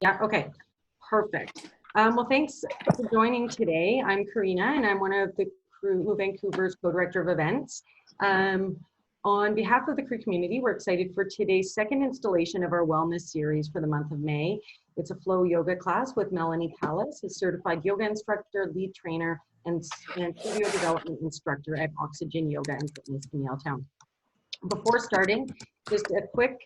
Yeah, okay, perfect. Well, thanks for joining today. I'm Karina, and I'm one of the CREW Vancouver's co-director of events. On behalf of the CREW community, we're excited for today's second installation of our wellness series for the month of May. It's a flow yoga class with Melanie Palis, a certified yoga instructor, lead trainer, and studio development instructor at Oxygen Yoga and Fitness in Yaletown. Before starting, just a quick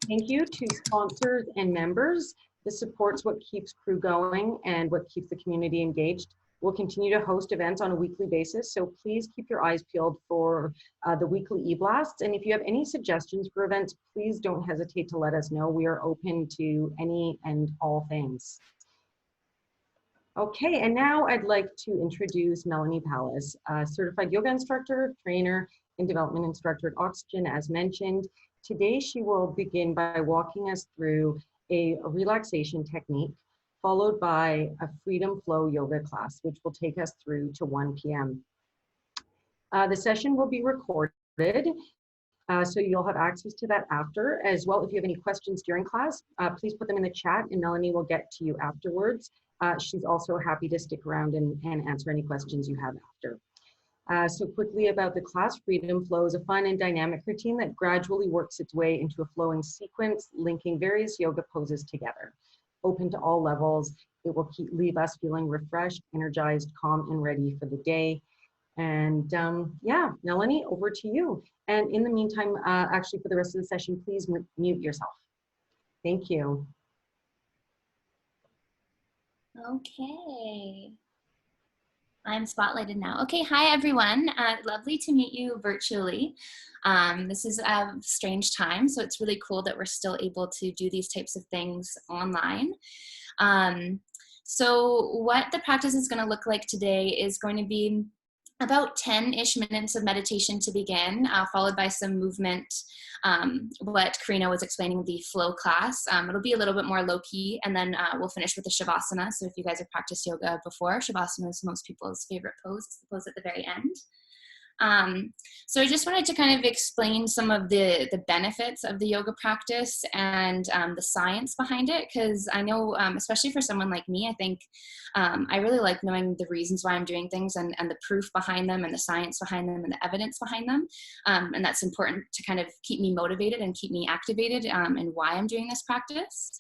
thank you to sponsors and members. This supports what keeps CREW going and what keeps the community engaged. We'll continue to host events on a weekly basis, so please keep your eyes peeled for the weekly e-blasts. And if you have any suggestions for events, please don't hesitate to let us know. We are open to any and all things. Okay, and now I'd like to introduce Melanie Palis, a certified yoga instructor, trainer, and development instructor at Oxygen, as mentioned. Today, she will begin by walking us through a relaxation technique, followed by a freedom flow yoga class, which will take us through to 1 p.m. The session will be recorded, so you'll have access to that after. As well, if you have any questions during class, please put them in the chat and Melanie will get to you afterwards. She's also happy to stick around and answer any questions you have after. So quickly about the class, Freedom Flow is a fun and dynamic routine that gradually works its way into a flowing sequence, linking various yoga poses together. Open to all levels, it will leave us feeling refreshed, energized, calm, and ready for the day. And yeah, Melanie, over to you. And in the meantime, actually for the rest of the session, please mute yourself. Thank you. Okay. I'm spotlighted now. Okay, hi everyone. Lovely to meet you virtually. This is a strange time, so it's really cool that we're still able to do these types of things online. So what the practice is going to look like today is going to be about 10-ish minutes of meditation to begin, followed by some movement, what Karina was explaining, the flow class. It'll be a little bit more low-key, and then we'll finish with the Shavasana. So if you guys have practiced yoga before, Shavasana is most people's favorite pose. It's the pose at the very end. So I just wanted to kind of explain some of the benefits of the yoga practice and the science behind it, because I know, especially for someone like me, I think I really like knowing the reasons why I'm doing things and the proof behind them and the science behind them and the evidence behind them. And that's important to kind of keep me motivated and keep me activated in why I'm doing this practice.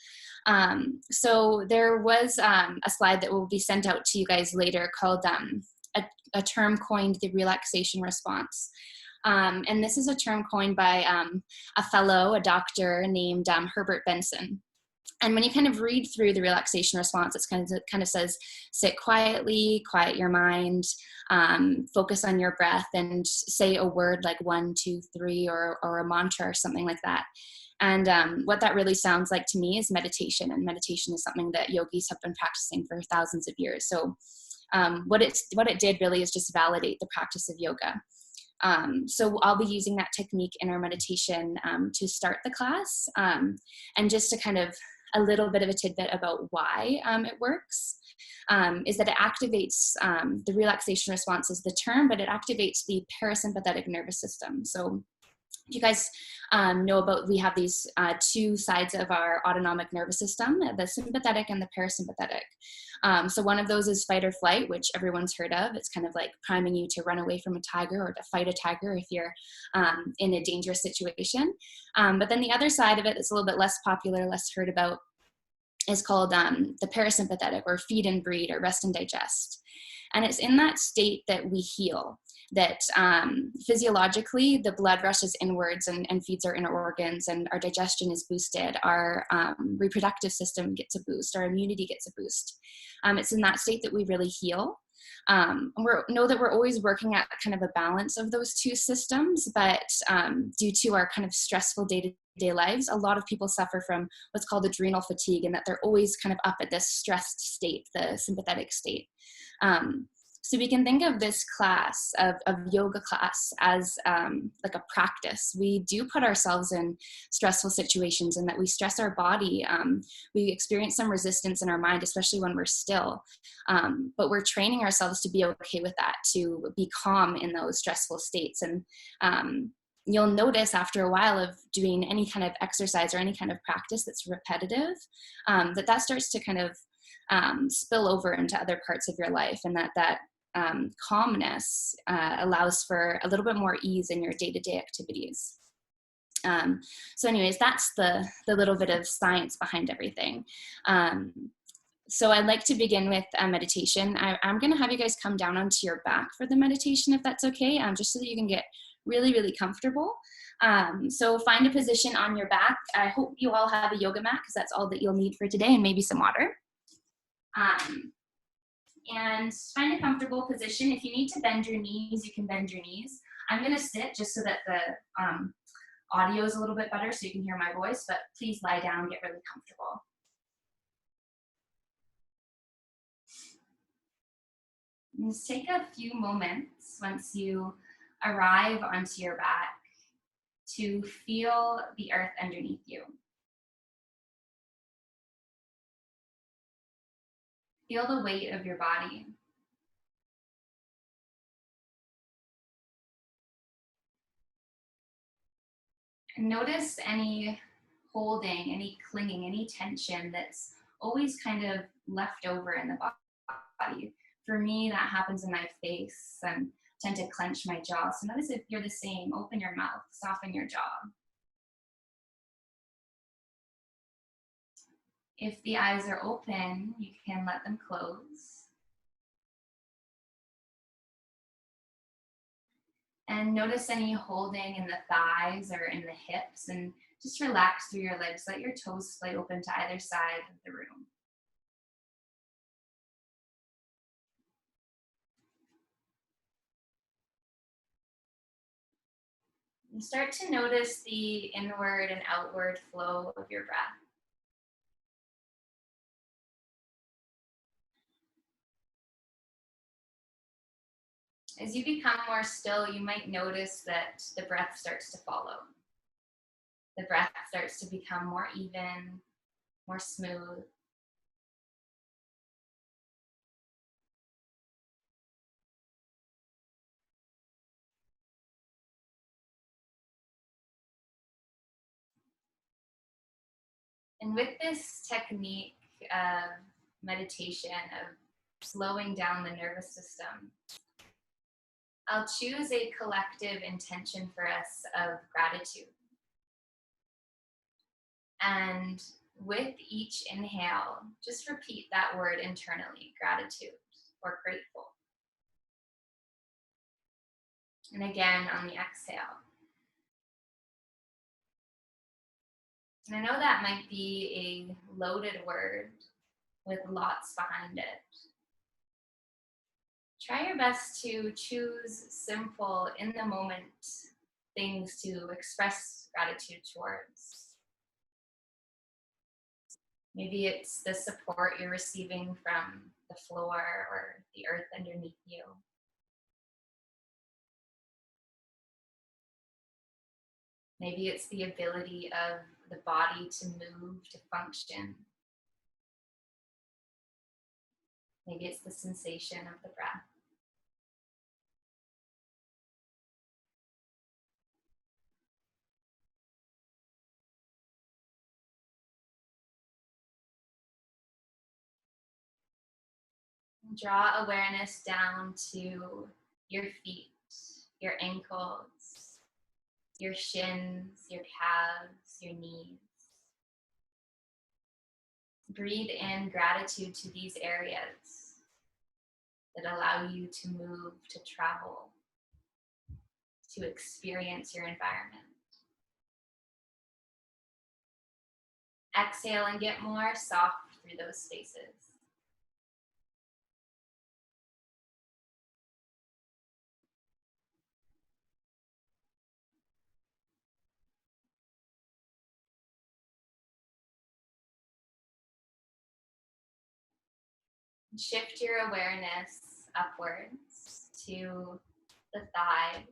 So there was a slide that will be sent out to you guys later called a term coined the relaxation response. And this is a term coined by a doctor named Herbert Benson. And when you kind of read through the relaxation response, it kind of says, sit quietly, quiet your mind, focus on your breath, and say a word like 1, 2, 3, or a mantra or something like that. And what that really sounds like to me is meditation. And meditation is something that yogis have been practicing for thousands of years. So what it did really is just validate the practice of yoga. So I'll be using that technique in our meditation to start the class, and just to kind of a little bit of a tidbit about why it works, is that it activates, the relaxation response is the term, but it activates the parasympathetic nervous system. So you guys know about, we have these two sides of our autonomic nervous system, the sympathetic and the parasympathetic. So one of those is fight or flight, which everyone's heard of. It's kind of like priming you to run away from a tiger or to fight a tiger if you're in a dangerous situation. But then the other side of it that's a little bit less popular, less heard about, is called the parasympathetic, or feed and breed, or rest and digest. And it's in that state that we heal, that physiologically the blood rushes inwards and feeds our inner organs, and our digestion is boosted, our reproductive system gets a boost, our immunity gets a boost. It's in that state that we really heal. Know that we're always working at kind of a balance of those two systems, but due to our kind of stressful day-to-day lives, a lot of people suffer from what's called adrenal fatigue, and that they're always kind of up at this stressed state, the sympathetic state. So we can think of this class of yoga class as like a practice. We do put ourselves in stressful situations, and that we stress our body. We experience some resistance in our mind, especially when we're still. But we're training ourselves to be okay with that, to be calm in those stressful states. And you'll notice after a while of doing any kind of exercise or any kind of practice that's repetitive, that starts to kind of spill over into other parts of your life, and that calmness allows for a little bit more ease in your day-to-day activities. So anyways, that's the little bit of science behind everything. So I'd like to begin with a meditation. I'm going to have you guys come down onto your back for the meditation, if that's okay, just so that you can get really, really comfortable. So find a position on your back. I hope you all have a yoga mat, because that's all that you'll need for today, and maybe some water. And find a comfortable position. If you need to bend your knees, you can bend your knees. I'm going to sit just so that the audio is a little bit better so you can hear my voice, but please lie down, get really comfortable. And just take a few moments once you arrive onto your back to feel the earth underneath you. Feel the weight of your body. And notice any holding, any clinging, any tension that's always kind of left over in the body. For me, that happens in my face and tend to clench my jaw. So notice if you're the same, open your mouth, soften your jaw. If the eyes are open, you can let them close. And notice any holding in the thighs or in the hips, and just relax through your legs. Let your toes splay open to either side of the room. And start to notice the inward and outward flow of your breath. As you become more still, you might notice that the breath starts to follow. The breath starts to become more even, more smooth. And with this technique of meditation, of slowing down the nervous system, I'll choose a collective intention for us of gratitude. And with each inhale, just repeat that word internally, gratitude or grateful. And again on the exhale. And I know that might be a loaded word with lots behind it. Try your best to choose simple, in the moment things to express gratitude towards. Maybe it's the support you're receiving from the floor or the earth underneath you. Maybe it's the ability of the body to move, to function. Maybe it's the sensation of the breath. Draw awareness down to your feet, your ankles, your shins, your calves, your knees. Breathe in gratitude to these areas that allow you to move, to travel, to experience your environment. Exhale and get more soft through those spaces. Shift your awareness upwards to the thighs,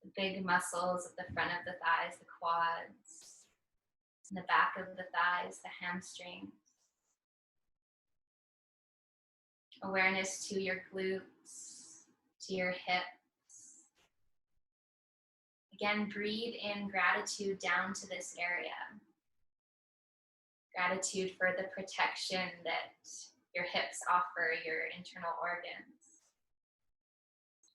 the big muscles at the front of the thighs, the quads, and the back of the thighs, the hamstrings. Awareness to your glutes, to your hips, Again, breathe in gratitude down to this area. Gratitude for the protection that your hips offer your internal organs.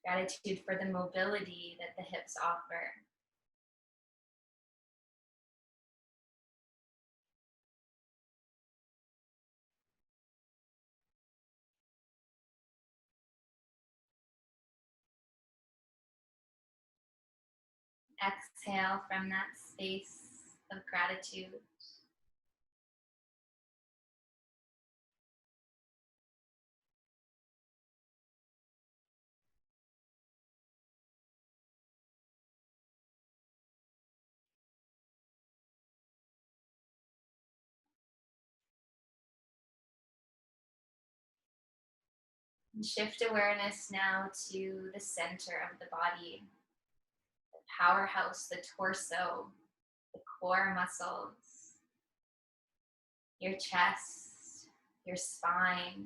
Gratitude for the mobility that the hips offer. Exhale from that space of gratitude. And shift awareness now to the center of the body, the powerhouse, the torso, the core muscles, your chest, your spine.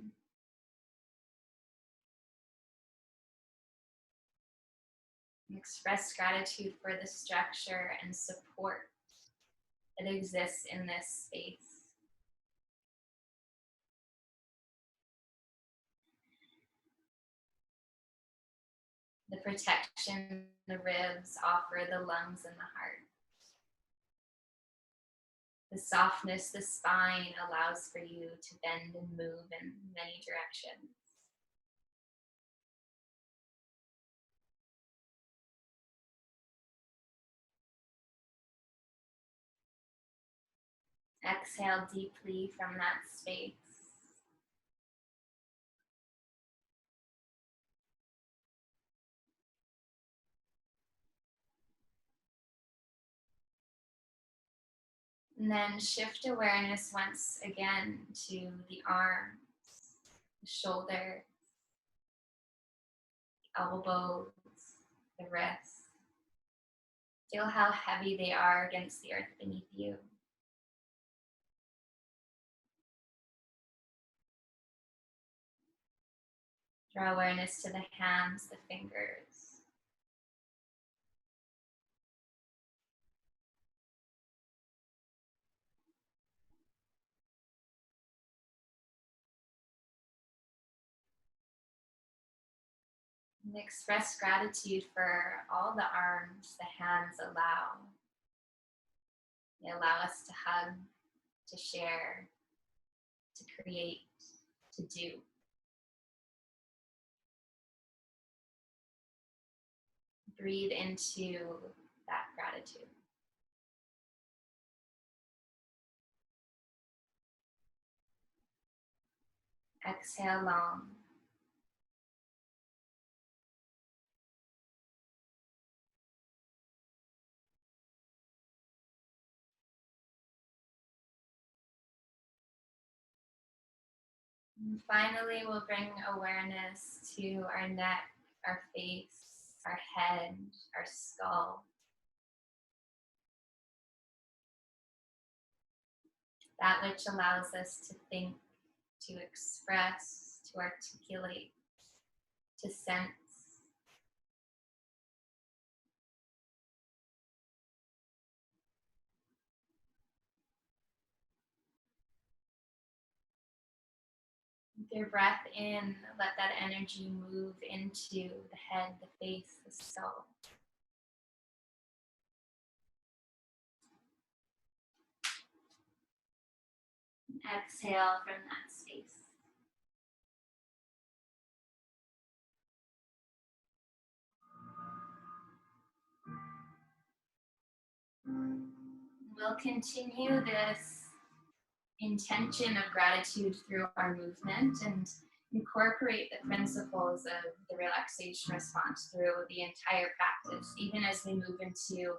And express gratitude for the structure and support that exists in this space. The protection the ribs offer the lungs and the heart. The softness the spine allows for you to bend and move in many directions. Exhale deeply from that space. And then shift awareness once again to the arms, the shoulder, the elbows, the wrists. Feel how heavy they are against the earth beneath you. Draw awareness to the hands, the fingers. And express gratitude for all the arms the hands allow. They allow us to hug, to share, to create, to do. Breathe into that gratitude. Exhale long. And finally, we'll bring awareness to our neck, our face, our head, our skull. That which allows us to think, to express, to articulate, to sense. With your breath in, let that energy move into the head, the face, the skull. And exhale from that space. We'll continue this intention of gratitude through our movement and incorporate the principles of the relaxation response through the entire practice, even as we move into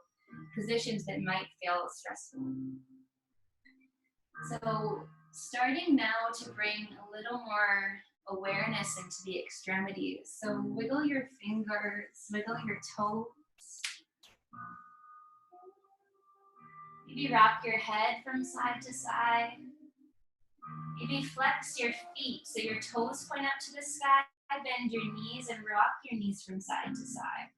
positions that might feel stressful. So starting now to bring a little more awareness into the extremities. So wiggle your fingers, wiggle your toes. Maybe rock your head from side to side. Maybe flex your feet so your toes point up to the sky. Bend your knees and rock your knees from side to side.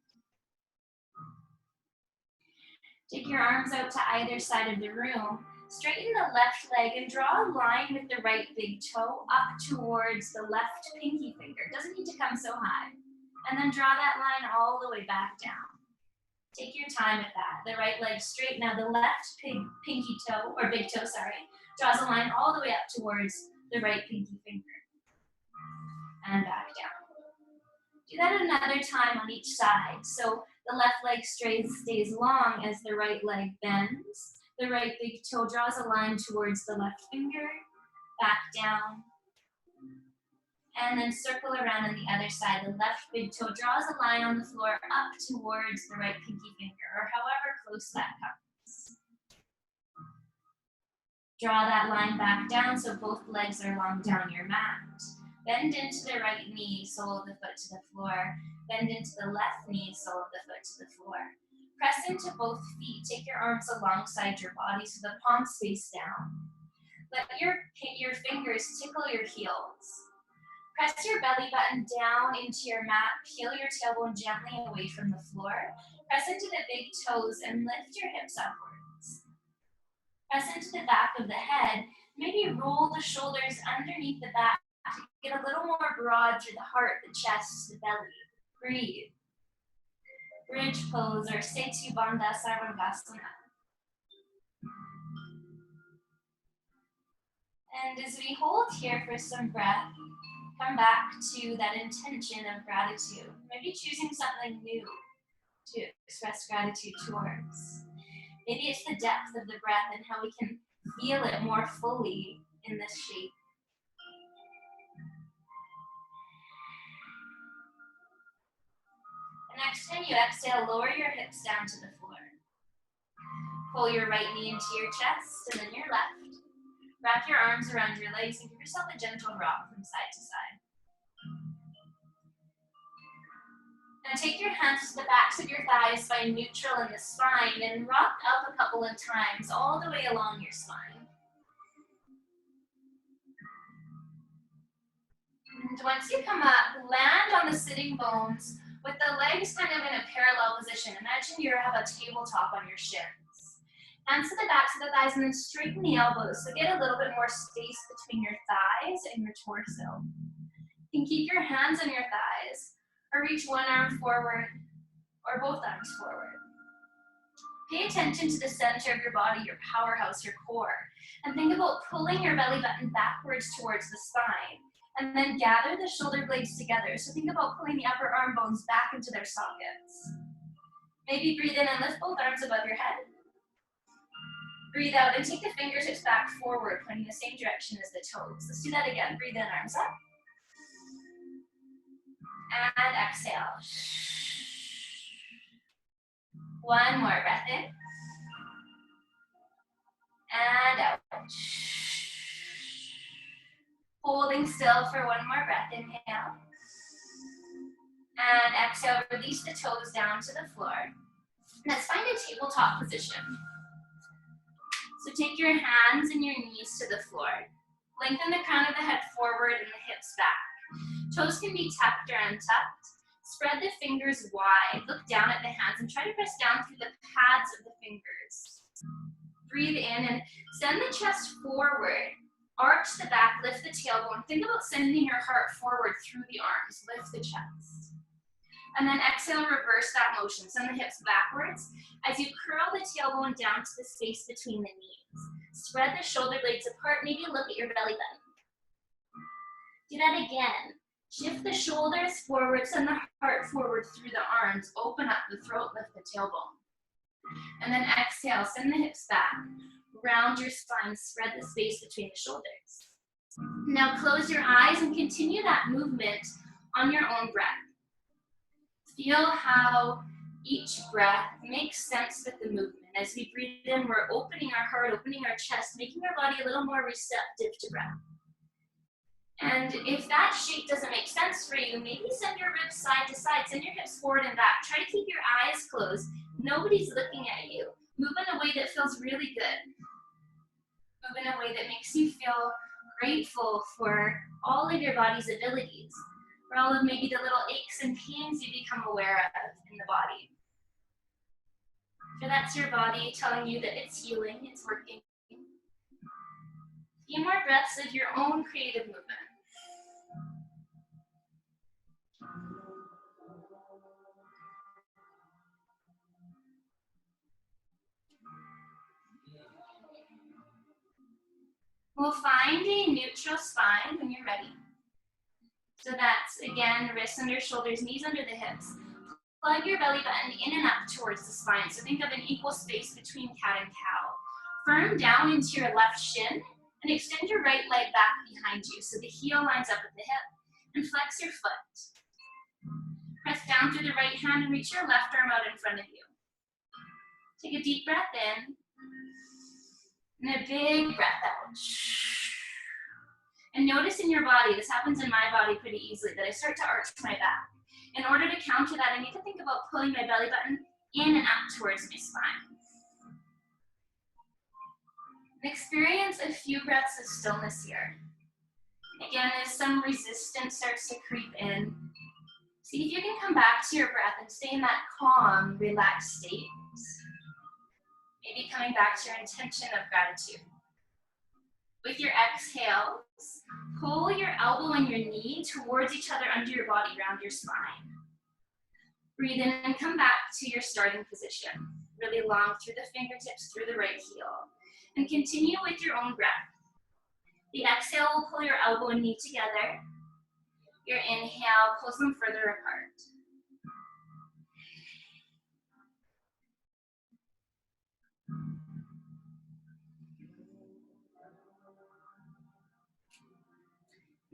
Take your arms out to either side of the room. Straighten the left leg and draw a line with the right big toe up towards the left pinky finger. It doesn't need to come so high. And then draw that line all the way back down. Take your time with that. The right leg straight. Now the left pinky toe, or big toe, sorry, draws a line all the way up towards the right pinky finger. And back down. Do that another time on each side. So the left leg stays long as the right leg bends. The right big toe draws a line towards the left finger, back down, and then circle around on the other side. The left big toe draws a line on the floor up towards the right pinky finger, or however close that comes. Draw that line back down so both legs are long down your mat. Bend into the right knee, sole of the foot to the floor. Bend into the left knee, sole of the foot to the floor. Press into both feet. Take your arms alongside your body so the palms face down. Let your fingers tickle your heels. Press your belly button down into your mat. Peel your tailbone gently away from the floor. Press into the big toes and lift your hips upwards. Press into the back of the head. Maybe roll the shoulders underneath the back. Get a little more broad through the heart, the chest, the belly. Breathe. Bridge pose or Setu Bandha Sarvangasana. And as we hold here for some breath, come back to that intention of gratitude. Maybe choosing something new to express gratitude towards. Maybe it's the depth of the breath and how we can feel it more fully in this shape. The next time you exhale, lower your hips down to the floor. Pull your right knee into your chest and then your left. Wrap your arms around your legs and give yourself a gentle rock from side to side. Now take your hands to the backs of your thighs, find neutral in the spine, and rock up a couple of times all the way along your spine. And once you come up, land on the sitting bones with the legs kind of in a parallel position. Imagine you have a tabletop on your shins. Hands to the backs of the thighs and then straighten the elbows. So get a little bit more space between your thighs and your torso. You can keep your hands on your thighs or reach one arm forward or both arms forward. Pay attention to the center of your body, your powerhouse, your core. And think about pulling your belly button backwards towards the spine. And then gather the shoulder blades together. So think about pulling the upper arm bones back into their sockets. Maybe breathe in and lift both arms above your head. Breathe out and take the fingertips back forward, pointing the same direction as the toes. Let's do that again. Breathe in, arms up. And exhale. One more breath in. And out. Holding still for one more breath. Inhale. And exhale, release the toes down to the floor. Let's find a tabletop position. So take your hands and your knees to the floor. Lengthen the crown of the head forward and the hips back. Toes can be tucked or untucked. Spread the fingers wide. Look down at the hands and try to press down through the pads of the fingers. Breathe in and send the chest forward. Arch the back, lift the tailbone. Think about sending your heart forward through the arms. Lift the chest. And then exhale, reverse that motion. Send the hips backwards as you curl the tailbone down to the space between the knees. Spread the shoulder blades apart. Maybe look at your belly button. Do that again. Shift the shoulders forward. Send the heart forward through the arms. Open up the throat, lift the tailbone. And then exhale, send the hips back. Round your spine, spread the space between the shoulders. Now close your eyes and continue that movement on your own breath. Feel how each breath makes sense with the movement. As we breathe in, we're opening our heart, opening our chest, making our body a little more receptive to breath. And if that shape doesn't make sense for you, maybe send your ribs side to side, send your hips forward and back. Try to keep your eyes closed. Nobody's looking at you. Move in a way that feels really good. Move in a way that makes you feel grateful for all of your body's abilities, for all of maybe the little aches and pains you become aware of in the body. So that's your body telling you that it's healing, it's working. A few more breaths of your own creative movement. We'll find a neutral spine when you're ready. So that's, again, wrists under shoulders, knees under the hips. Plug your belly button in and up towards the spine. So think of an equal space between cat and cow. Firm down into your left shin and extend your right leg back behind you so the heel lines up with the hip. And flex your foot. Press down through the right hand and reach your left arm out in front of you. Take a deep breath in. And a big breath out. And notice in your body, this happens in my body pretty easily, that I start to arch my back. In order to counter that, I need to think about pulling my belly button in and up towards my spine. And experience a few breaths of stillness here. Again, as some resistance starts to creep in, see if you can come back to your breath and stay in that calm, relaxed state. Maybe coming back to your intention of gratitude. With your exhales, pull your elbow and your knee towards each other under your body, around your spine. Breathe in and come back to your starting position. Really long through the fingertips, through the right heel. And continue with your own breath. The exhale will pull your elbow and knee together. Your inhale pulls them further apart.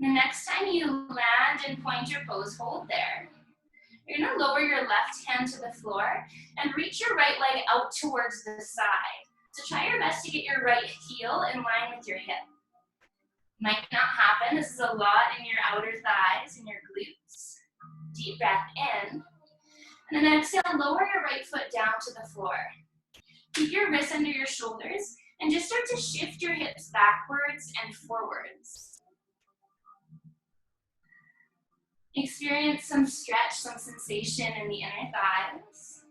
The next time you land and point your pose, hold there. You're gonna lower your left hand to the floor and reach your right leg out towards the side. So try your best to get your right heel in line with your hip. Might not happen. This is a lot in your outer thighs and your glutes. Deep breath in. And then exhale, lower your right foot down to the floor. Keep your wrists under your shoulders and just start to shift your hips backwards and forwards. Experience some stretch, some sensation in the inner thighs.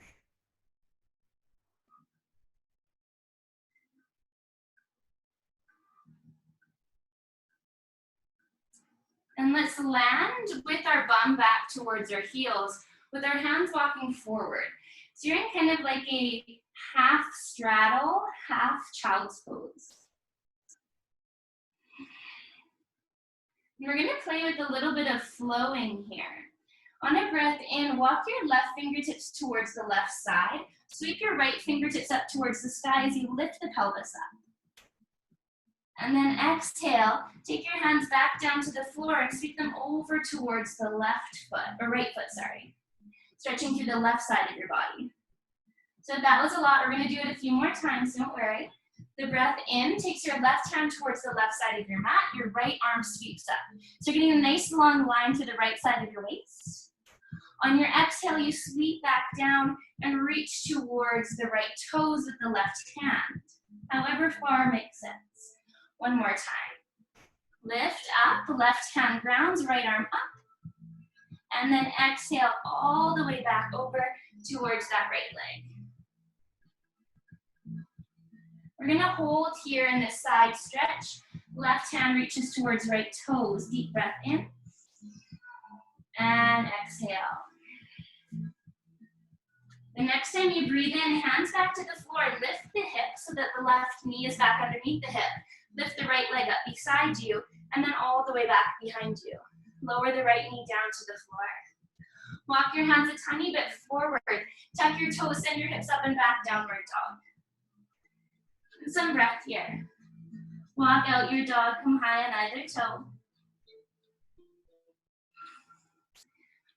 And let's land with our bum back towards our heels, with our hands walking forward. So you're in kind of like a half straddle, half child's pose. We're gonna play with a little bit of flowing here. On a breath in, walk your left fingertips towards the left side. Sweep your right fingertips up towards the sky as you lift the pelvis up. And then exhale, take your hands back down to the floor and sweep them over towards the left foot, or right foot, sorry. Stretching through the left side of your body. So if that was a lot, we're gonna do it a few more times, don't worry. The breath in takes your left hand towards the left side of your mat, your right arm sweeps up. So you're getting a nice long line to the right side of your waist. On your exhale, you sweep back down and reach towards the right toes with the left hand. However far makes sense. One more time. Lift up, left hand grounds, right arm up. And then exhale all the way back over towards that right leg. We're gonna hold here in this side stretch. Left hand reaches towards right toes. Deep breath in. And exhale. The next time you breathe in, hands back to the floor. Lift the hip so that the left knee is back underneath the hip. Lift the right leg up beside you, and then all the way back behind you. Lower the right knee down to the floor. Walk your hands a tiny bit forward. Tuck your toes, send your hips up and back, downward dog. And some breath here. Walk out your dog, come high on either toe.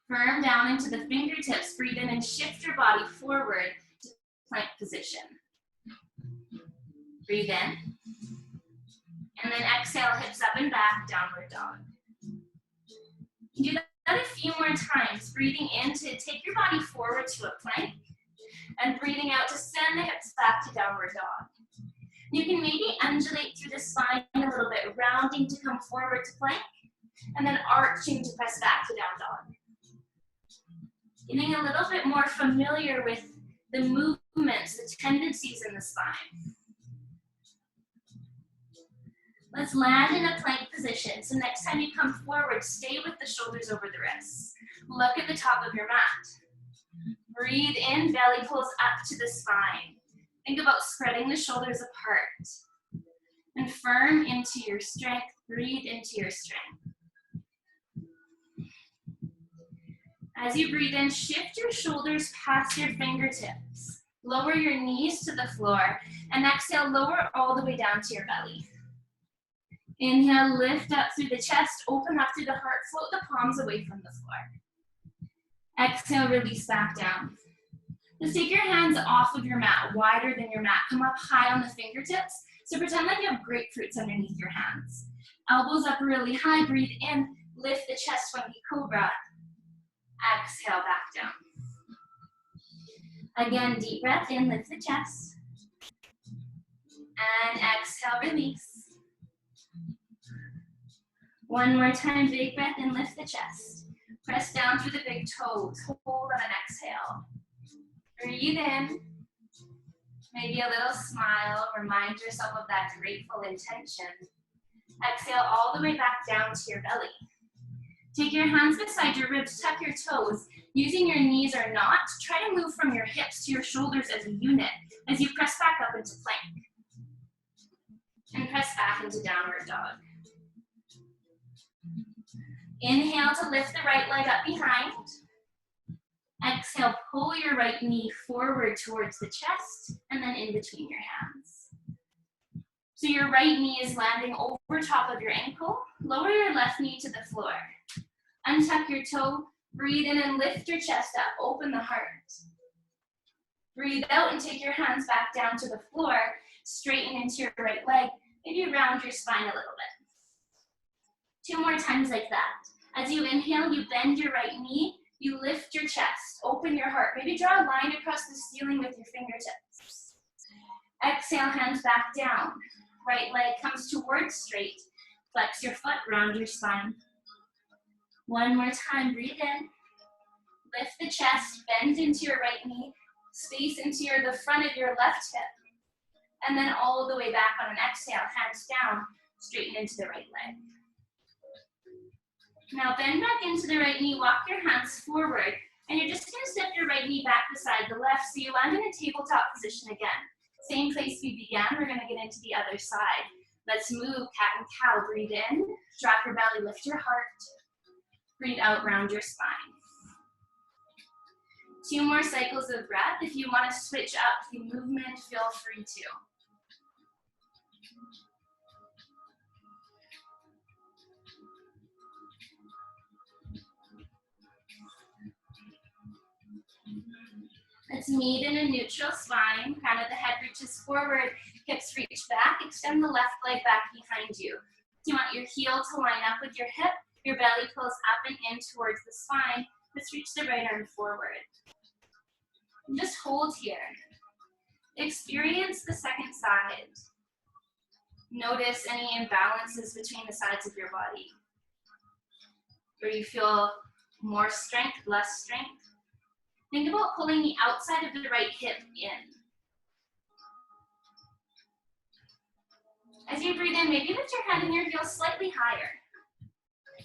Firm down into the fingertips. Breathe in and shift your body forward to plank position. Breathe in. And then exhale, hips up and back, downward dog. You do that a few more times. Breathing in to take your body forward to a plank. And breathing out to send the hips back to downward dog. You can maybe undulate through the spine a little bit, rounding to come forward to plank. And then arching to press back to down dog. Getting a little bit more familiar with the movement movements, the tendencies in the spine. Let's land in a plank position. So next time you come forward, stay with the shoulders over the wrists. Look at the top of your mat. Breathe in, belly pulls up to the spine. Think about spreading the shoulders apart. And firm into your strength. Breathe into your strength. As you breathe in, shift your shoulders past your fingertips. Lower your knees to the floor. And exhale, lower all the way down to your belly. Inhale, lift up through the chest, open up through the heart, float the palms away from the floor. Exhale, release back down. Just take your hands off of your mat, wider than your mat. Come up high on the fingertips. So pretend like you have grapefruits underneath your hands. Elbows up really high, breathe in, lift the chest, funky cobra. Exhale, back down. Again, deep breath in, lift the chest. And exhale, release. One more time, big breath in, lift the chest. Press down through the big toes, hold on an exhale. Breathe in, maybe a little smile, remind yourself of that grateful intention. Exhale all the way back down to your belly. Take your hands beside your ribs, tuck your toes. Using your knees or not, try to move from your hips to your shoulders as a unit as you press back up into plank. And press back into downward dog. Inhale to lift the right leg up behind. Exhale, pull your right knee forward towards the chest and then in between your hands. So your right knee is landing over top of your ankle. Lower your left knee to the floor. Untuck your toe, breathe in and lift your chest up, open the heart. Breathe out and take your hands back down to the floor, straighten into your right leg, maybe round your spine a little bit. 2 more times like that. As you inhale, you bend your right knee, you lift your chest, open your heart. Maybe draw a line across the ceiling with your fingertips. Exhale, hands back down. Right leg comes towards straight. Flex your foot, round your spine. 1 more time, breathe in. Lift the chest, bend into your right knee, space into the front of your left hip. And then all the way back on an exhale, hands down, straighten into the right leg. Now bend back into the right knee, walk your hands forward, and you're just gonna step your right knee back beside the left, so you land in a tabletop position again. Same place we began, we're gonna get into the other side. Let's move, cat and cow, breathe in, drop your belly, lift your heart. Breathe out, round your spine. 2 more cycles of breath. If you wanna switch up the movement, feel free to. Let's meet in a neutral spine. Crown of the head reaches forward, hips reach back, extend the left leg back behind you. You want your heel to line up with your hip, your belly pulls up and in towards the spine. Let's reach the right arm forward. And just hold here. Experience the second side. Notice any imbalances between the sides of your body. Where you feel more strength, less strength. Think about pulling the outside of the right hip in. As you breathe in, maybe lift your head and your heels slightly higher.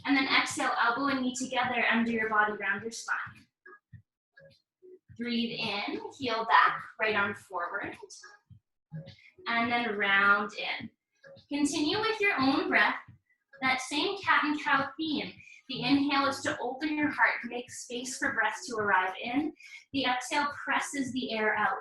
And then exhale, elbow and knee together under your body, round your spine. Breathe in, heel back, right arm forward. And then round in. Continue with your own breath, that same cat and cow theme. The inhale is to open your heart, make space for breath to arrive in. The exhale presses the air out.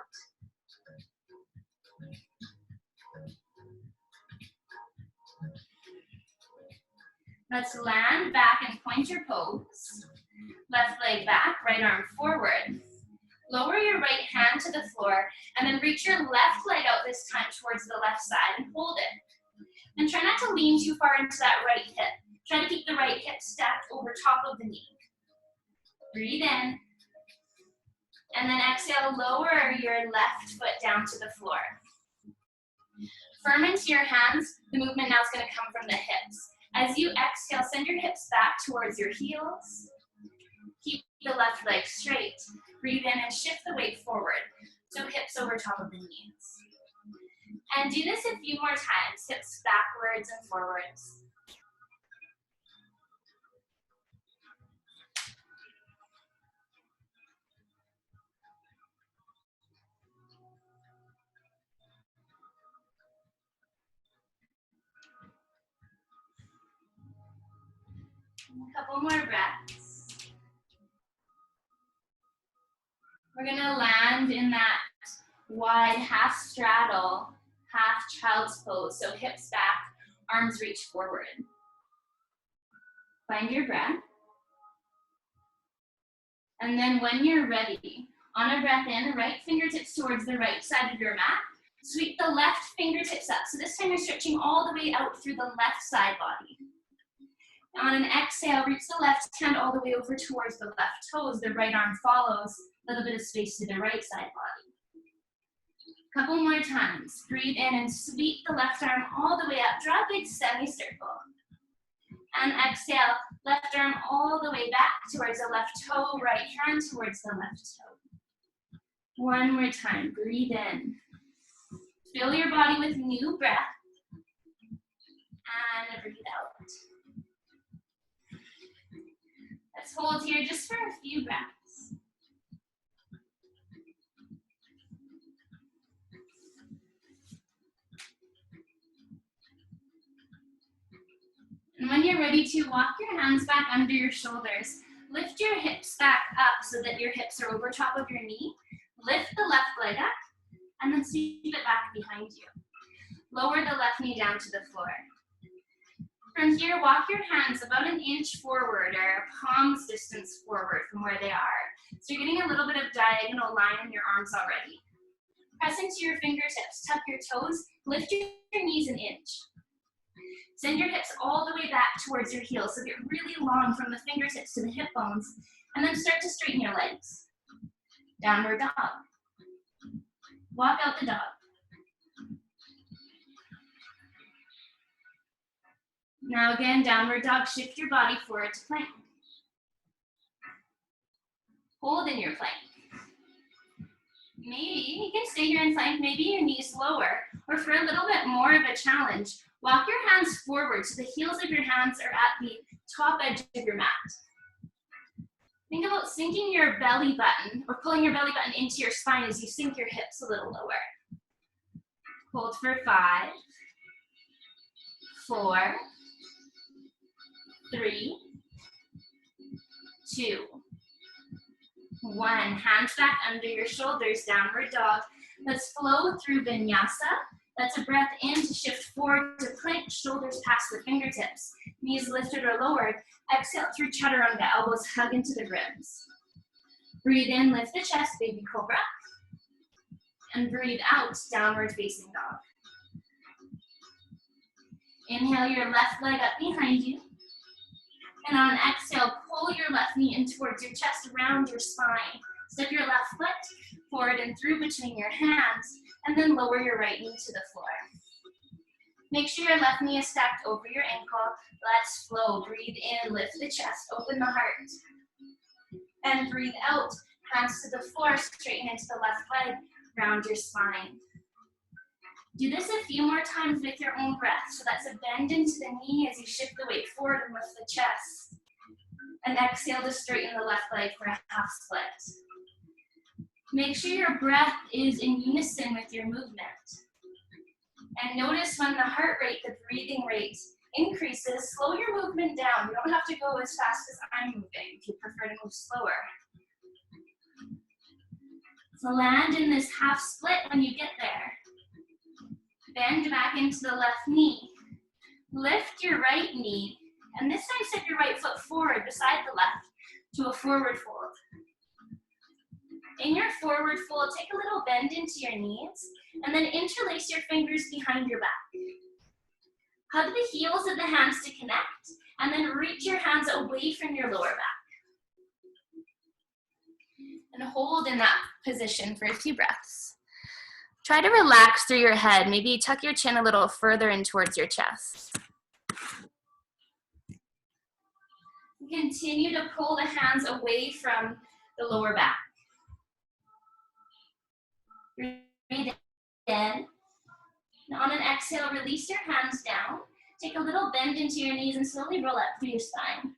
Let's land back and point your pose. Left leg back, right arm forward. Lower your right hand to the floor and then reach your left leg out this time towards the left side and hold it. And try not to lean too far into that right hip. Try to keep the right hip stacked over top of the knee. Breathe in. And then exhale, lower your left foot down to the floor. Firm into your hands. The movement now is going to come from the hips. As you exhale, send your hips back towards your heels. Keep the left leg straight. Breathe in and shift the weight forward. So hips over top of the knees. And do this a few more times, hips backwards and forwards. A couple more breaths. We're gonna land in that wide half straddle, half child's pose. So hips back, arms reach forward. Find your breath. And then when you're ready, on a breath in, right fingertips towards the right side of your mat. Sweep the left fingertips up. So this time you're stretching all the way out through the left side body. On an exhale, reach the left hand all the way over towards the left toes. The right arm follows. A little bit of space to the right side body. Couple more times. Breathe in and sweep the left arm all the way up. Draw a big semicircle. And exhale, left arm all the way back towards the left toe, right hand towards the left toe. One more time. Breathe in. Fill your body with new breath. And breathe out. Let's hold here just for a few breaths. And when you're ready to, walk your hands back under your shoulders. Lift your hips back up so that your hips are over top of your knee. Lift the left leg up, and then sweep it back behind you. Lower the left knee down to the floor. From here, walk your hands about an inch forward or palm's distance forward from where they are. So you're getting a little bit of diagonal line in your arms already. Press into your fingertips, tuck your toes, lift your knees an inch. Send your hips all the way back towards your heels, so get really long from the fingertips to the hip bones, and then start to straighten your legs. Downward dog. Walk out the dog. Now again, downward dog, shift your body forward to plank. Hold in your plank. Maybe you can stay here in plank, maybe your knees lower, or for a little bit more of a challenge, walk your hands forward so the heels of your hands are at the top edge of your mat. Think about sinking your belly button or pulling your belly button into your spine as you sink your hips a little lower. Hold for 5, 4, 3, 2, 1. Hands back under your shoulders, downward dog. Let's flow through vinyasa. That's a breath in to shift forward to plank, shoulders past the fingertips, knees lifted or lowered. Exhale through chaturanga, elbows hug into the ribs. Breathe in, lift the chest, baby cobra. And breathe out, downward facing dog. Inhale your left leg up behind you. And on an exhale, pull your left knee in towards your chest, around your spine. Step your left foot forward and through between your hands, and then lower your right knee to the floor. Make sure your left knee is stacked over your ankle. Let's flow. Breathe in, lift the chest, open the heart. And breathe out, hands to the floor, straighten into the left leg, round your spine. Do this a few more times with your own breath. So that's a bend into the knee as you shift the weight forward and lift the chest. And exhale to straighten the left leg for a half split. Make sure your breath is in unison with your movement. And notice when the heart rate, the breathing rate increases, slow your movement down. You don't have to go as fast as I'm moving if you prefer to move slower. So land in this half split when you get there. Bend back into the left knee. Lift your right knee, and this time step your right foot forward beside the left to a forward fold. In your forward fold, take a little bend into your knees, and then interlace your fingers behind your back. Hug the heels of the hands to connect, and then reach your hands away from your lower back. And hold in that position for a few breaths. Try to relax through your head. Maybe tuck your chin a little further in towards your chest. Continue to pull the hands away from the lower back. Breathe in. Now on an exhale, release your hands down. Take a little bend into your knees and slowly roll up through your spine.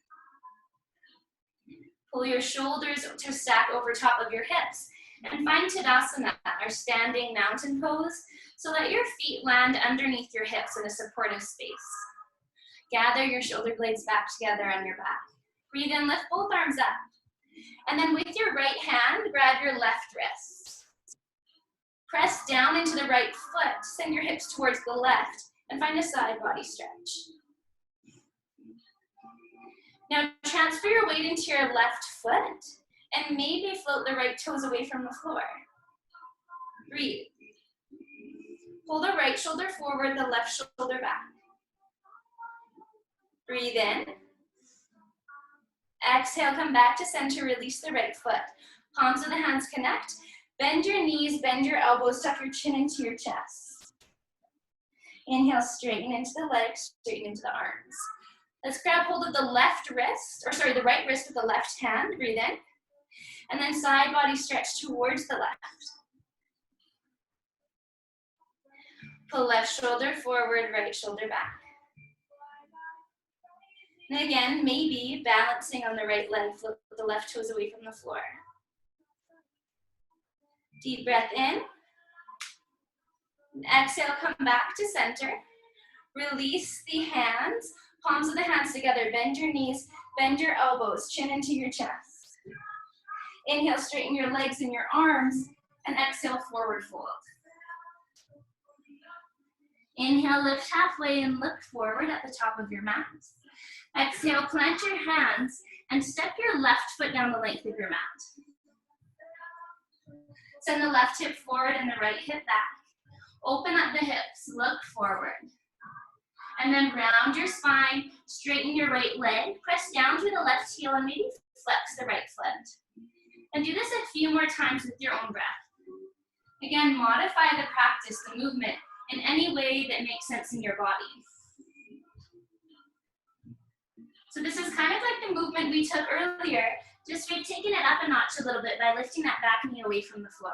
Pull your shoulders to stack over top of your hips and find Tadasana, our standing mountain pose, so that your feet land underneath your hips in a supportive space. Gather your shoulder blades back together on your back. Breathe in, lift both arms up. And then with your right hand, grab your left wrist. Press down into the right foot, send your hips towards the left, and find a side body stretch. Now transfer your weight into your left foot, and maybe float the right toes away from the floor. Breathe. Pull the right shoulder forward, the left shoulder back. Breathe in. Exhale, come back to center, release the right foot. Palms of the hands connect. Bend your knees, bend your elbows, tuck your chin into your chest. Inhale, straighten into the legs, straighten into the arms. Let's grab hold of the the right wrist with the left hand. Breathe in. And then side body stretch towards the left. Pull left shoulder forward, right shoulder back. And again, maybe balancing on the right leg, flip the left toes away from the floor. Deep breath in. And exhale, come back to center. Release the hands, palms of the hands together. Bend your knees, bend your elbows, chin into your chest. Inhale, straighten your legs and your arms, and exhale, forward fold. Inhale, lift halfway and look forward at the top of your mat. Exhale, plant your hands and step your left foot down the length of your mat. Send the left hip forward and the right hip back. Open up the hips, look forward. And then round your spine, straighten your right leg, press down through the left heel and maybe flex the right foot. And do this a few more times with your own breath. Again, modify the practice, the movement, in any way that makes sense in your body. So this is kind of like the movement we took earlier, just we've taken it up a notch a little bit by lifting that back knee away from the floor.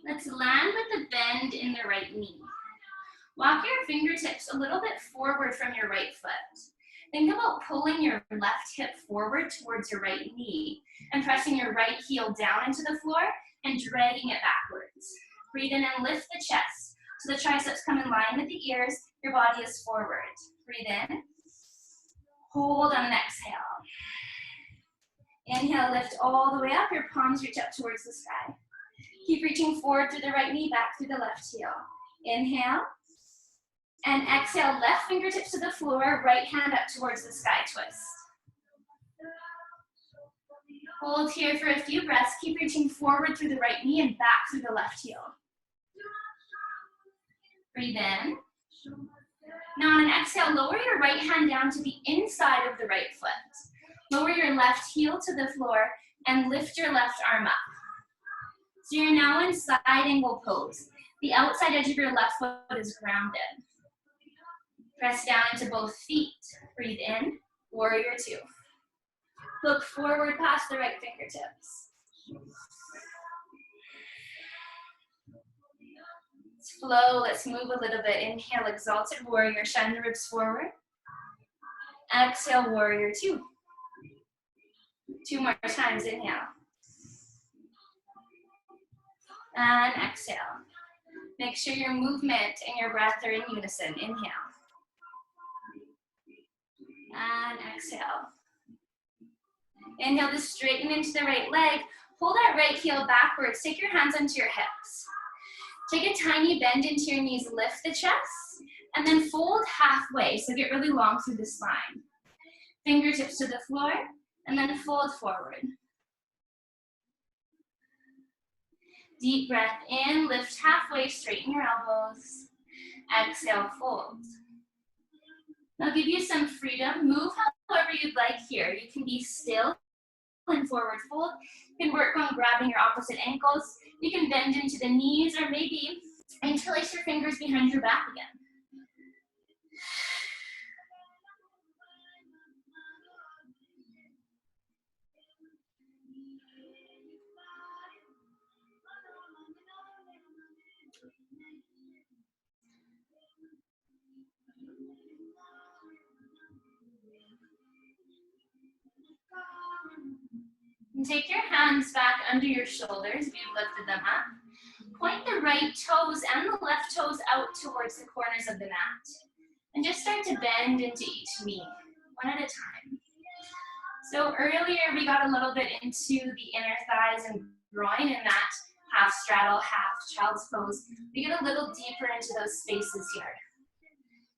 Let's land with a bend in the right knee. Walk your fingertips a little bit forward from your right foot. Think about pulling your left hip forward towards your right knee and pressing your right heel down into the floor and dragging it backwards. Breathe in and lift the chest so the triceps come in line with the ears, your body is forward. Breathe in, hold on an exhale. Inhale, lift all the way up, your palms reach up towards the sky. Keep reaching forward through the right knee, back through the left heel. Inhale. And exhale, left fingertips to the floor, right hand up towards the sky twist. Hold here for a few breaths. Keep reaching forward through the right knee and back through the left heel. Breathe in. Now on an exhale, lower your right hand down to the inside of the right foot. Lower your left heel to the floor and lift your left arm up. So you're now in side angle pose. The outside edge of your left foot is grounded. Press down into both feet. Breathe in, warrior two. Look forward past the right fingertips. Let's flow, let's move a little bit. Inhale, exalted warrior, shine the ribs forward. Exhale, warrior two. Two more times, inhale. And exhale. Make sure your movement and your breath are in unison. Inhale. And exhale. Inhale to straighten into the right leg. Pull that right heel backwards. Take your hands onto your hips. Take a tiny bend into your knees. Lift the chest. And then fold halfway. So get really long through the spine. Fingertips to the floor. And then fold forward. Deep breath in. Lift halfway. Straighten your elbows. Exhale, fold. Now give you some freedom. Move however you'd like here. You can be still and forward fold. You can work on grabbing your opposite ankles. You can bend into the knees or maybe interlace your fingers behind your back again. And take your hands back under your shoulders if you've lifted them up. Point the right toes and the left toes out towards the corners of the mat. And just start to bend into each knee, one at a time. So earlier we got a little bit into the inner thighs and groin in that half straddle, half child's pose. We get a little deeper into those spaces here.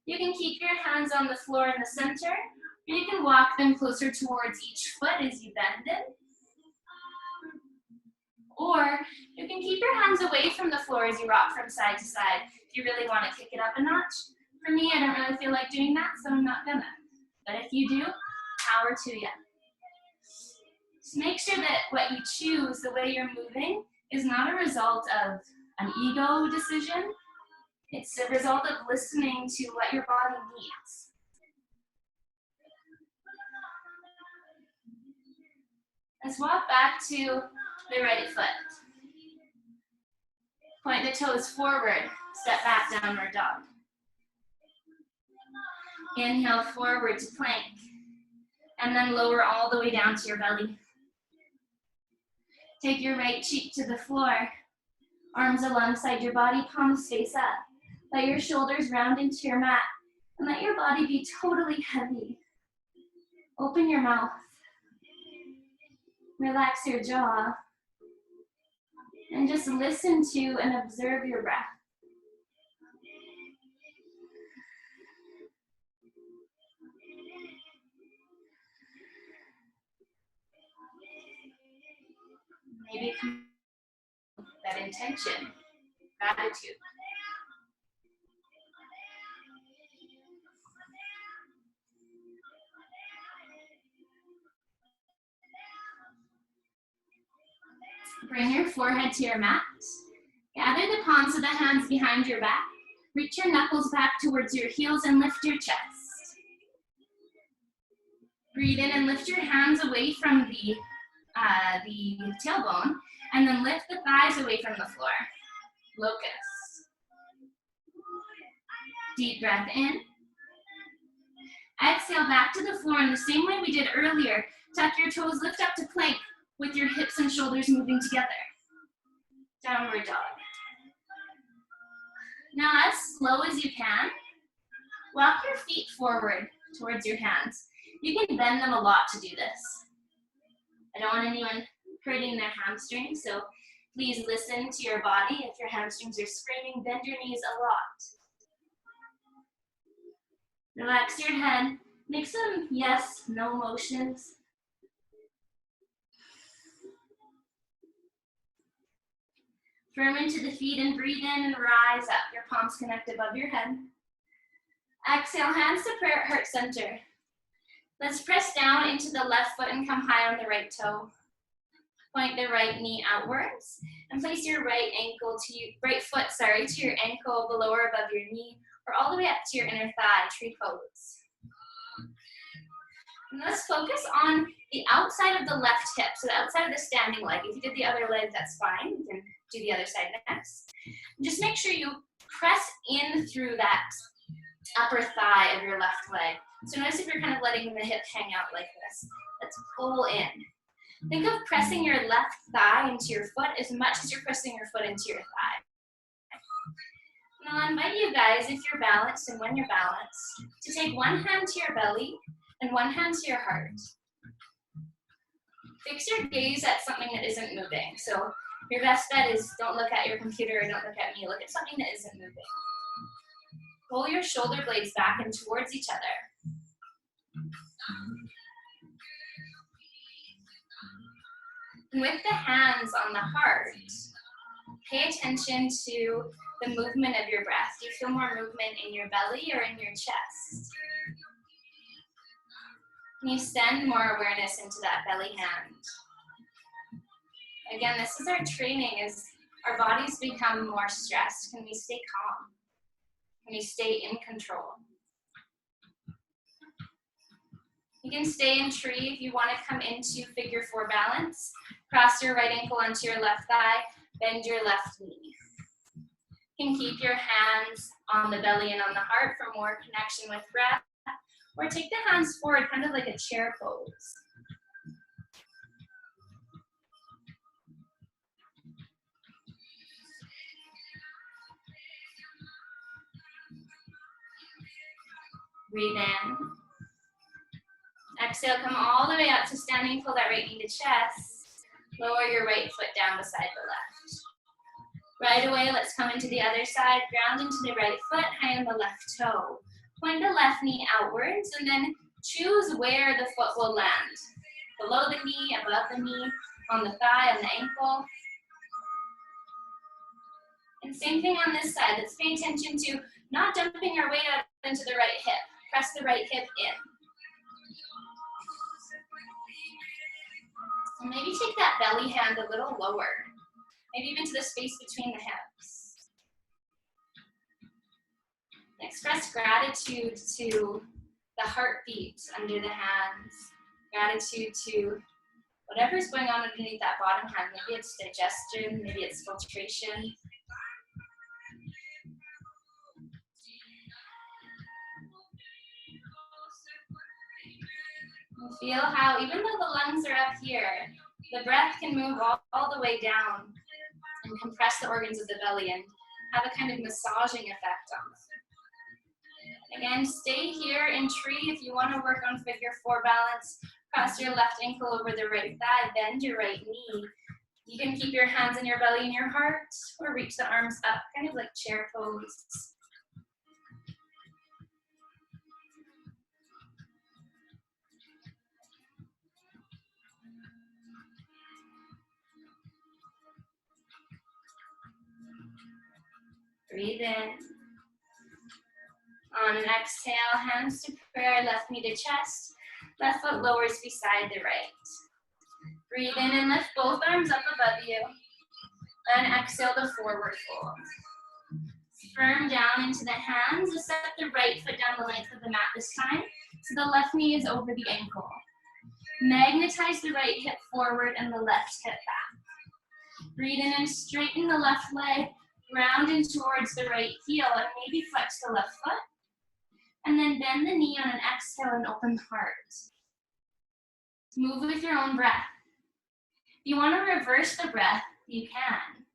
You can keep your hands on the floor in the center, or you can walk them closer towards each foot as you bend them. Or you can keep your hands away from the floor as you rock from side to side if you really want to kick it up a notch. For me, I don't really feel like doing that, so I'm not gonna. But if you do, power to you. Just make sure that what you choose, the way you're moving, is not a result of an ego decision. It's a result of listening to what your body needs. Let's walk back to the right foot. Point the toes forward, step back, downward dog. Inhale forward to plank, and then lower all the way down to your belly. Take your right cheek to the floor, arms alongside your body, palms face up. Let your shoulders round into your mat, and let your body be totally heavy. Open your mouth. Relax your jaw. And just listen to and observe your breath. Maybe that intention, gratitude. Bring your forehead to your mat. Gather the palms of the hands behind your back. Reach your knuckles back towards your heels and lift your chest. Breathe in and lift your hands away from the tailbone, and then lift the thighs away from the floor. Locust. Deep breath in. Exhale back to the floor in the same way we did earlier. Tuck your toes, lift up to plank with your hips and shoulders moving together. Downward dog. Now as slow as you can, walk your feet forward towards your hands. You can bend them a lot to do this. I don't want anyone hurting their hamstrings, so please listen to your body. If your hamstrings are screaming, bend your knees a lot. Relax your head. Make some yes, no motions. Firm into the feet and breathe in and rise up. Your palms connect above your head. Exhale, hands to prayer at heart center. Let's press down into the left foot and come high on the right toe. Point the right knee outwards and place your right foot to your ankle below or above your knee, or all the way up to your inner thigh, tree pose. And let's focus on the outside of the left hip, so the outside of the standing leg. If you did the other leg, that's fine. You can do the other side next. And just make sure you press in through that upper thigh of your left leg. So notice if you're kind of letting the hip hang out like this. Let's pull in. Think of pressing your left thigh into your foot as much as you're pressing your foot into your thigh. Now I invite you guys, if you're balanced and when you're balanced, to take one hand to your belly and one hand to your heart. Fix your gaze at something that isn't moving. So your best bet is don't look at your computer or don't look at me. Look at something that isn't moving. Pull your shoulder blades back and towards each other. And with the hands on the heart, pay attention to the movement of your breath. Do you feel more movement in your belly or in your chest? Can you send more awareness into that belly hand? Again, this is our training as our bodies become more stressed. Can we stay calm? Can we stay in control? You can stay in tree if you want to come into figure 4 balance. Cross your right ankle onto your left thigh, bend your left knee. You can keep your hands on the belly and on the heart for more connection with breath, or take the hands forward, kind of like a chair pose. Breathe in. Exhale, come all the way up to standing, pull that right knee to chest. Lower your right foot down beside the left. Right away, let's come into the other side. Ground into the right foot, high on the left toe. Point the left knee outwards, and then choose where the foot will land. Below the knee, above the knee, on the thigh, on the ankle. And same thing on this side. Let's pay attention to not dumping your weight out into the right hip. Press the right hip in. And maybe take that belly hand a little lower. Maybe even to the space between the hips. Express gratitude to the heartbeat under the hands. Gratitude to whatever's going on underneath that bottom hand. Maybe it's digestion, maybe it's filtration. And feel how, even though the lungs are up here, the breath can move all the way down and compress the organs of the belly and have a kind of massaging effect on them. Again, stay here in tree if you want to work on figure 4 balance. Cross your left ankle over the right thigh, bend your right knee. You can keep your hands in your belly and your heart, or reach the arms up, kind of like chair pose. Breathe in. On an exhale, hands to prayer, left knee to chest. Left foot lowers beside the right. Breathe in and lift both arms up above you. And exhale the forward fold. Firm down into the hands. Step the right foot down the length of the mat this time. So the left knee is over the ankle. Magnetize the right hip forward and the left hip back. Breathe in and straighten the left leg. Ground in towards the right heel and maybe flex the left foot. And then bend the knee on an exhale and open the heart. Move with your own breath. If you want to reverse the breath, you can.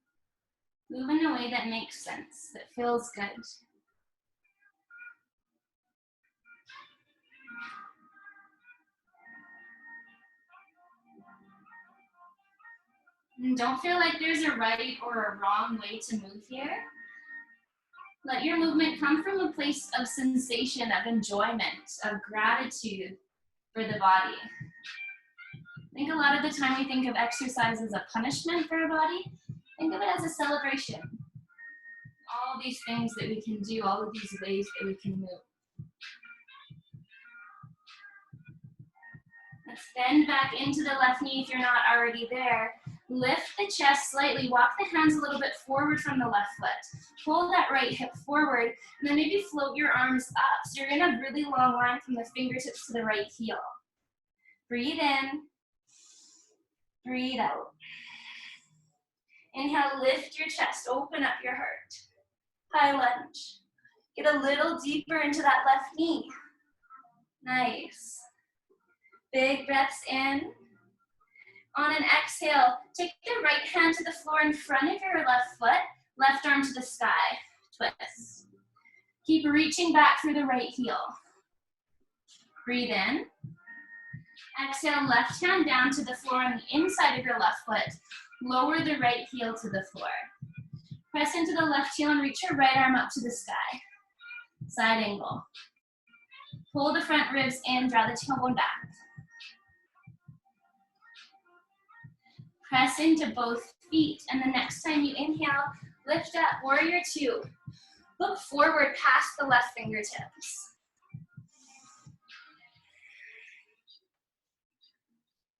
Move in a way that makes sense, that feels good. And don't feel like there's a right or a wrong way to move here. Let your movement come from a place of sensation, of enjoyment, of gratitude for the body. I think a lot of the time we think of exercise as a punishment for our body. Think of it as a celebration. All these things that we can do, all of these ways that we can move. Let's bend back into the left knee if you're not already there. Lift the chest slightly, walk the hands a little bit forward from the left foot. Pull that right hip forward, and then maybe float your arms up. So you're in a really long line from the fingertips to the right heel. Breathe in, breathe out. Inhale, lift your chest, open up your heart. High lunge. Get a little deeper into that left knee. Nice. Big breaths in. On an exhale, take the right hand to the floor in front of your left foot, left arm to the sky, twist. Keep reaching back through the right heel. Breathe in. Exhale, left hand down to the floor on the inside of your left foot. Lower the right heel to the floor. Press into the left heel and reach your right arm up to the sky. Side angle. Pull the front ribs in, draw the tailbone back. Press into both feet, and the next time you inhale, lift up, warrior 2. Look forward past the left fingertips.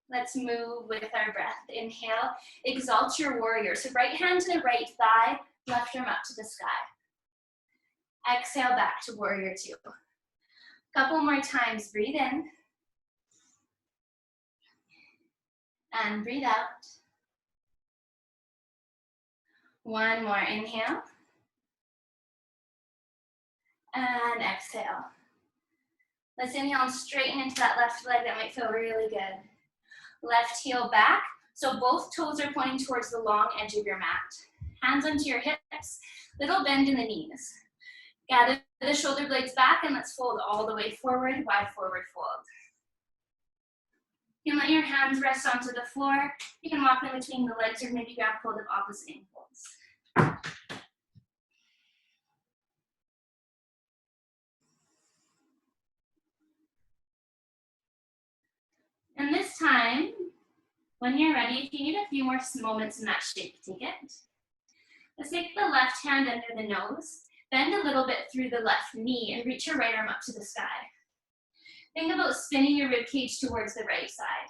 Let's move with our breath. Inhale, exalt your warrior. So right hand to the right thigh, left arm up to the sky. Exhale back to warrior 2. Couple more times, breathe in. And breathe out. One more inhale. And exhale. Let's inhale and straighten into that left leg. That might feel really good. Left heel back. So both toes are pointing towards the long edge of your mat. Hands onto your hips. Little bend in the knees. Gather the shoulder blades back and let's fold all the way forward. Wide forward fold. You can let your hands rest onto the floor. You can walk in between the legs or maybe grab hold of opposite ankles. And this time, when you're ready, if you need a few more moments in that shape, take it. Let's take the left hand under the nose, bend a little bit through the left knee, and reach your right arm up to the sky. Think about spinning your rib cage towards the right side.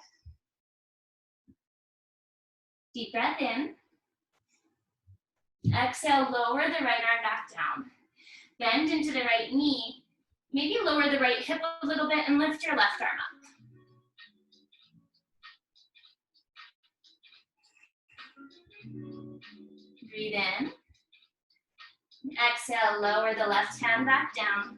Deep breath in. Exhale, lower the right arm back down. Bend into the right knee. Maybe lower the right hip a little bit and lift your left arm up. Breathe in. Exhale, lower the left hand back down.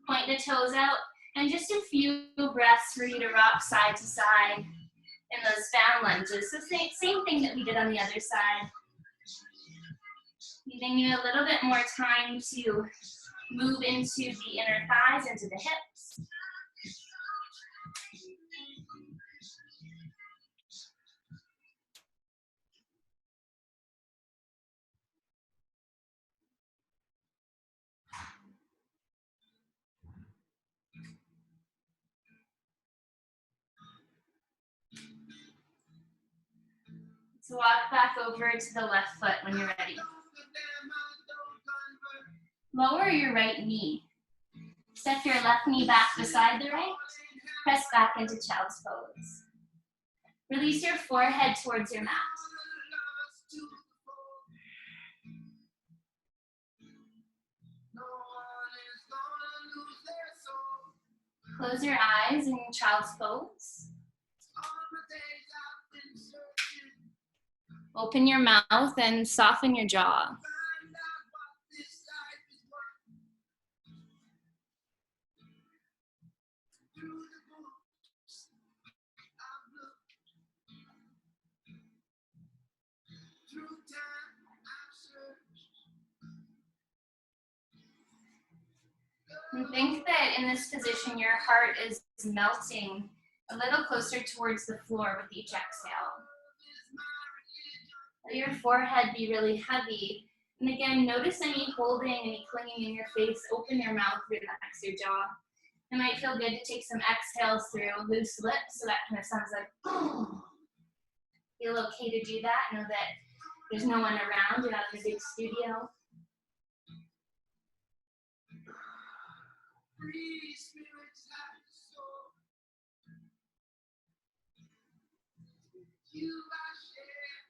Point the toes out, and just a few breaths for you to rock side to side in those fan lunges. So same thing that we did on the other side. Giving you a little bit more time to move into the inner thighs, into the hips. So walk back over to the left foot when you're ready. Lower your right knee. Step your left knee back beside the right. Press back into child's pose. Release your forehead towards your mat. Close your eyes in child's pose. Open your mouth and soften your jaw. And think that in this position, your heart is melting a little closer towards the floor with each exhale. Let your forehead be really heavy. And again, notice any holding, any clinging in your face. Open your mouth, relax your jaw. It might feel good to take some exhales through loose lips, so that kind of sounds like, oh. Feel okay to do that. Know that there's no one around. You're not in a big studio.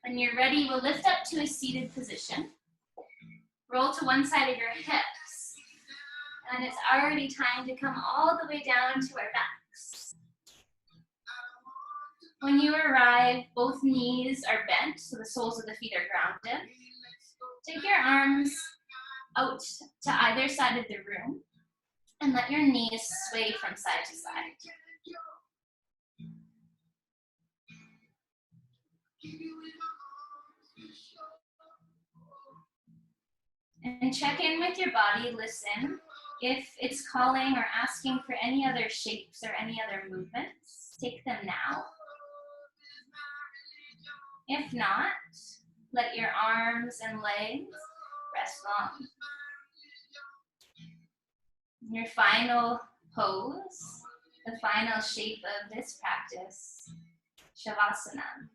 When you're ready, we'll lift up to a seated position. Roll to one side of your hips. And it's already time to come all the way down to our backs. When you arrive, both knees are bent, so the soles of the feet are grounded. Take your arms out to either side of the room and let your knees sway from side to side. And check in with your body, listen. If it's calling or asking for any other shapes or any other movements, take them now. If not, let your arms and legs rest long. Your final pose, the final shape of this practice, Shavasana.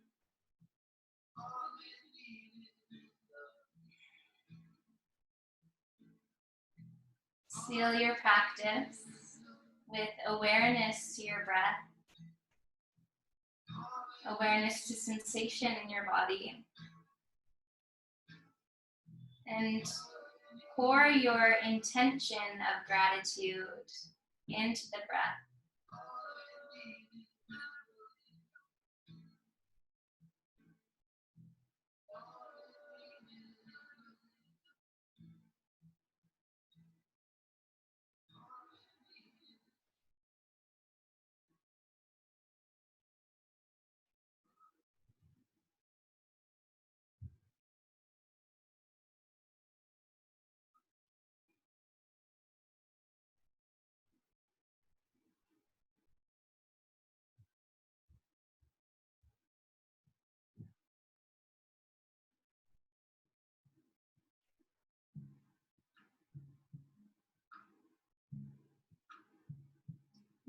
Seal your practice with awareness to your breath, awareness to sensation in your body, and pour your intention of gratitude into the breath.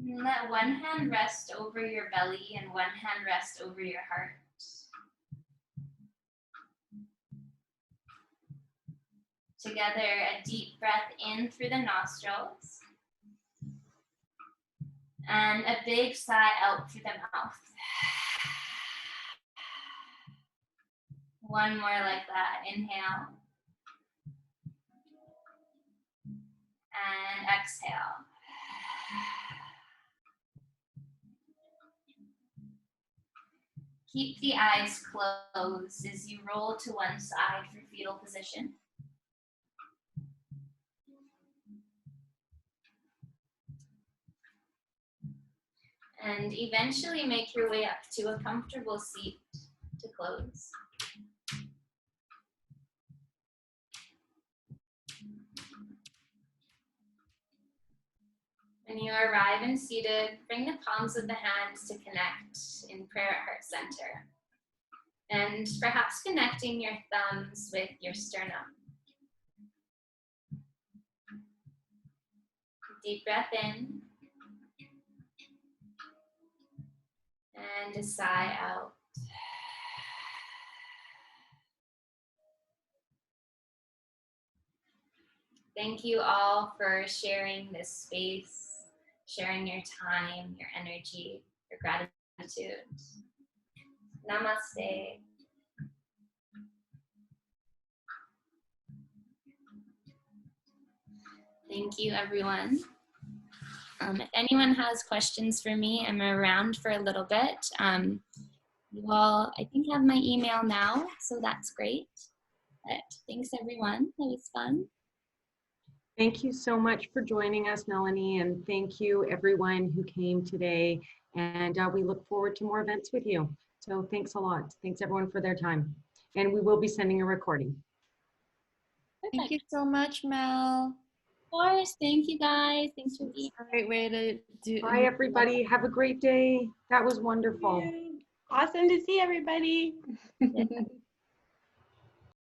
And let one hand rest over your belly and one hand rest over your heart. Together, a deep breath in through the nostrils and a big sigh out through the mouth. One more like that. Inhale and exhale. Keep the eyes closed as you roll to one side for fetal position. And eventually make your way up to a comfortable seat to close. When you arrive and seated, bring the palms of the hands to connect in prayer at heart center. And perhaps connecting your thumbs with your sternum. Deep breath in. And a sigh out. Thank you all for sharing this space, sharing your time, your energy, your gratitude. Namaste. Thank you, everyone. If anyone has questions for me, I'm around for a little bit. You all, I think, have my email now, so that's great. But thanks, everyone. It was fun. Thank you so much for joining us, Melanie, and thank you everyone who came today. And we look forward to more events with you. So thanks a lot. Thanks everyone for their time. And we will be sending a recording. Thank you so much, Mel. Of course. Thank you, guys. Thanks for being here. Great way to do. Bye, everybody. Have a great day. That was wonderful. Awesome to see everybody.